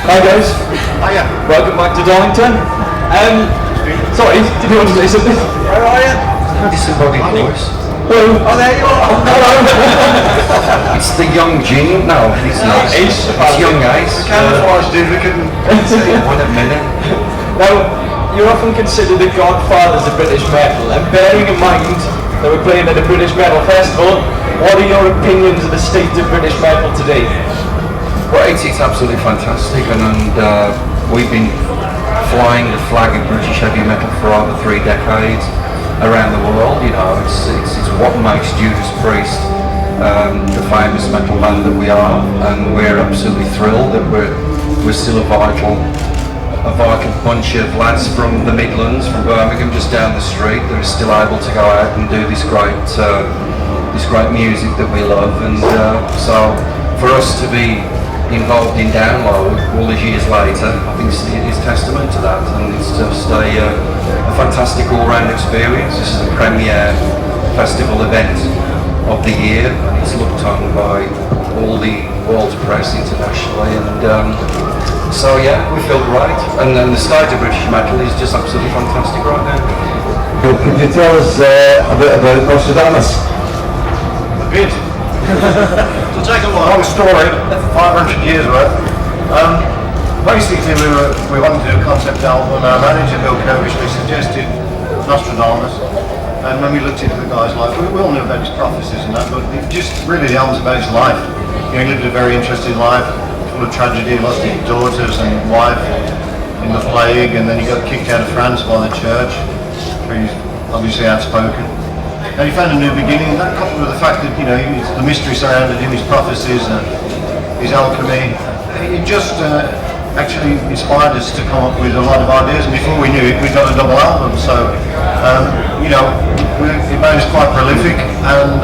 Hi guys. Hiya. Welcome back to Darlington. Sorry, did you want to say something? Where are you? Disembodied voice. Hello. Oh, there you are. Hello. It's the young Gene. No, it's not. Ace. It's young Ace. Camouflage dude, we couldn't. One a minute. Now, you're often considered the godfathers of British metal, and bearing in mind that we're playing at a British Metal Festival, what are your opinions of the state of British metal today? Well, it's absolutely fantastic, and we've been flying the flag of British heavy metal for over 3 decades around the world. You know, it's what makes Judas Preist the famous metal band that we are, and we're absolutely thrilled that we're still a vital bunch of lads from the Midlands, from Birmingham, just down the street, that are still able to go out and do this great music that we love. And so for us to be involved in Download all these years later, I think is testament to that, and it's just a fantastic all-round experience. This is the premier festival event of the year, and it's looked on by all the world's press internationally, and so yeah, we feel great, and then the state of British metal is just absolutely fantastic right now. Could you tell us a bit about Nostradamus? A bit. It'll take a long story, 500 years worth. Basically, we wanted to do a concept album. Our manager Bill Covishly suggested Nostradamus, and when we looked into the guy's life, we all knew about his prophecies and that, but it just really the album's about his life. You know, he lived a very interesting life, full of tragedy, lost his daughters and wife in the plague, and then he got kicked out of France by the church, where he's obviously outspoken. And he found a new beginning, and that coupled with the fact that, you know, the mystery surrounded him, his prophecies and his alchemy, it just actually inspired us to come up with a lot of ideas, and before we knew it, we got a double album. So, you know, it made us quite prolific, and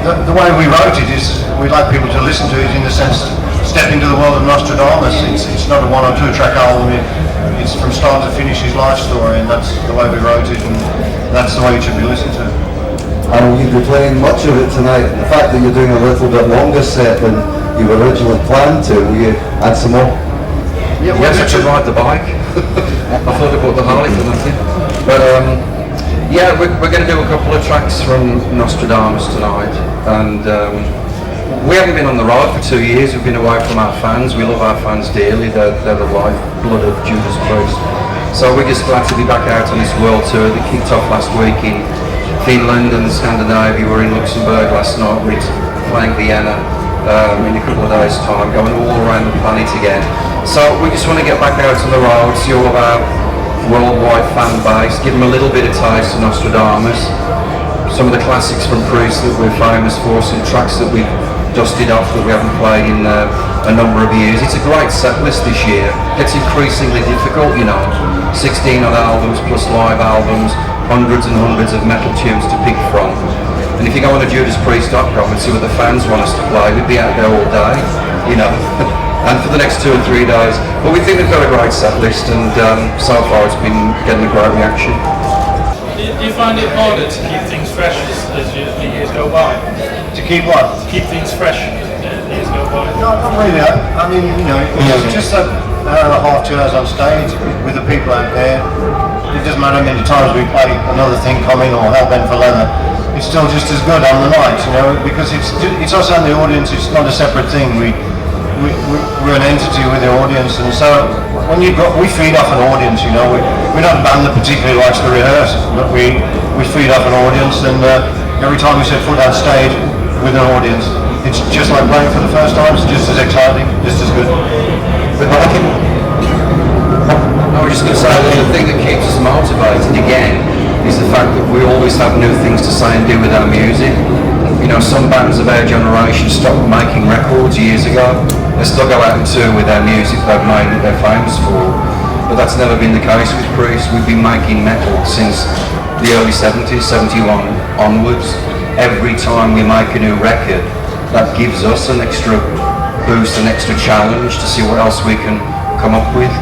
the way we wrote it is we'd like people to listen to it in the sense, step into the world of Nostradamus. It's not a 1 or 2 track album, it's from start to finish his life story, and that's the way we wrote it, and that's the way it should be listened to. And you'll be playing much of it tonight. The fact that you're doing a little bit longer set than you originally planned to, will you add some more? Yeah, well, yes, I should ride the bike. I thought I bought the Harley for nothing. But yeah, we're going to do a couple of tracks from Nostradamus tonight, and we haven't been on the road for 2 years. We've been away from our fans. We love our fans dearly. They're the lifeblood of Judas Preist. So we're just glad to be back out on this world tour that kicked off last week in Finland and Scandinavia. We were in Luxembourg last night. We're playing Vienna in a couple of days' time, going all around the planet again. So we just want to get back out on the road, see all of our worldwide fan base, give them a little bit of taste of Nostradamus, some of the classics from Preist that we're famous for, some tracks that we've dusted off that we haven't played in a number of years. It's a great set list this year. It's increasingly difficult, you know. 16 other albums plus live albums, hundreds and hundreds of metal tunes to pick from. And if you go on to JudasPriest.com and see what the fans want us to play, we'd be out there all day, you know, and for the next 2 or 3 days. But we think we've got a great set list, and so far it's been getting a great reaction. Do you find it harder to keep things fresh as the years go by? To keep what? To keep things fresh as the years go by? No, not really. I mean, you know, it's just an hour and a half, 2 hours on stage with the people out there. It doesn't matter how many times we play Another Thing Coming or Hellbent for Leather. It's still just as good on the night, you know, because it's us and the audience. It's not a separate thing. We're an entity with the audience, and so when we feed off an audience, you know. We're not a band that particularly likes to rehearse, but we feed off an audience, and every time we set foot on stage with an audience, it's just like playing for the first time. It's just as exciting, just as good. But I was just going to say that the thing that keeps us motivated again is the fact that we always have new things to say and do with our music. You know, some bands of our generation stopped making records years ago. They still go out and tour with their music they've made that they're famous for. But that's never been the case with Preist. We've been making metal since the early 70s, 71 onwards. Every time we make a new record, that gives us an extra boost, an extra challenge to see what else we can come up with.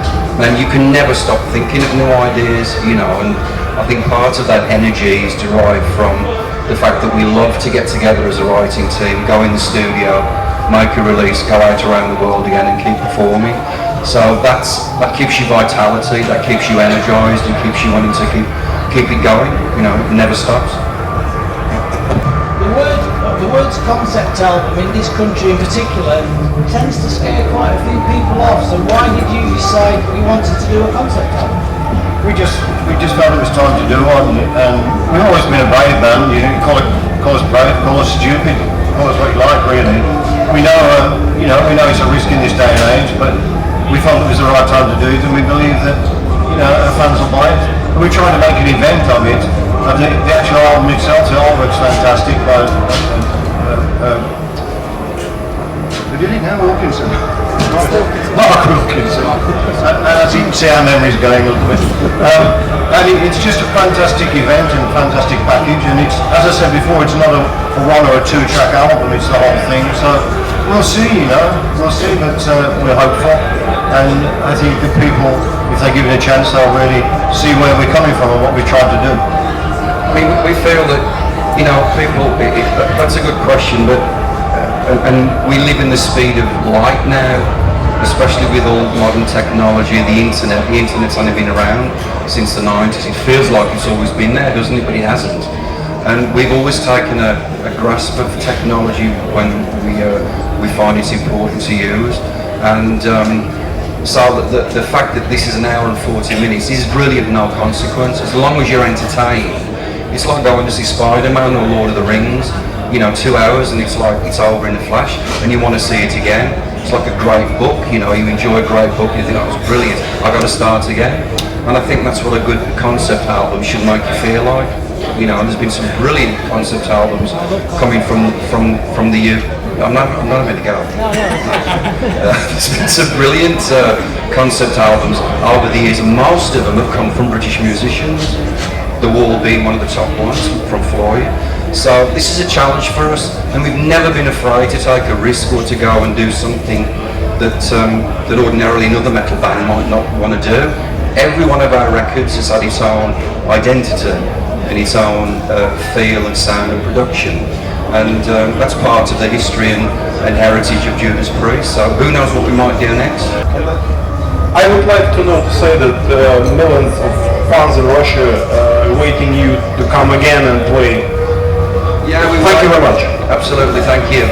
And you can never stop thinking of new ideas, you know, and I think part of that energy is derived from the fact that we love to get together as a writing team, go in the studio, make a release, go out around the world again and keep performing. So that keeps you vitality, that keeps you energized and keeps you wanting to keep it going, you know, it never stops. The words concept album in this country in particular tends to scare quite a few people off, so why did you decide you wanted to do a concept album? We just felt it was time to do one, and we've always been a brave band. You know, call us brave, call us stupid, call us what you like, really. We know, we know it's a risk in this day and age, but we felt it was the right time to do it, and we believe that, our fans will buy it. And we're trying to make an event of it. And the actual album itself, the artwork's fantastic. Who did it now? Wilkinson. Mark Wilkinson. And as you can see, our memory's going a little bit. And it's just a fantastic event and fantastic package. And it's, as I said before, it's not a one or a two track album, it's the whole thing. So we'll see, we'll see, but we're hopeful. And I think the people, if they give it a chance, they'll really see where we're coming from and what we're trying to do. I mean, we feel that, people, that's a good question, but, and we live in the speed of light now, especially with all modern technology, the internet's only been around since the 90s. It feels like it's always been there, doesn't it? But it hasn't. And we've always taken a grasp of technology when we find it's important to use. And so the fact that this is an hour and 40 minutes is really of no consequence, as long as you're entertained. It's like going to see Spider-Man or Lord of the Rings, 2 hours and it's like it's over in a flash and you want to see it again. It's like a great book, you enjoy a great book, you think that was brilliant, I got to start again. And I think that's what a good concept album should make you feel like. There's been some brilliant concept albums coming from the I'm not going to go. There's been some brilliant concept albums over the years, and most of them have come from British musicians. The Wall being one of the top ones from Floyd. So this is a challenge for us, and we've never been afraid to take a risk or to go and do something that ordinarily another metal band might not want to do. Every one of our records has had its own identity and its own feel and sound and production, and that's part of the history and heritage of Judas Priest. So who knows what we might do next? I would like to say that millions of fans in Russia waiting you to come again and play. Yeah, thank you very much. Absolutely, thank you.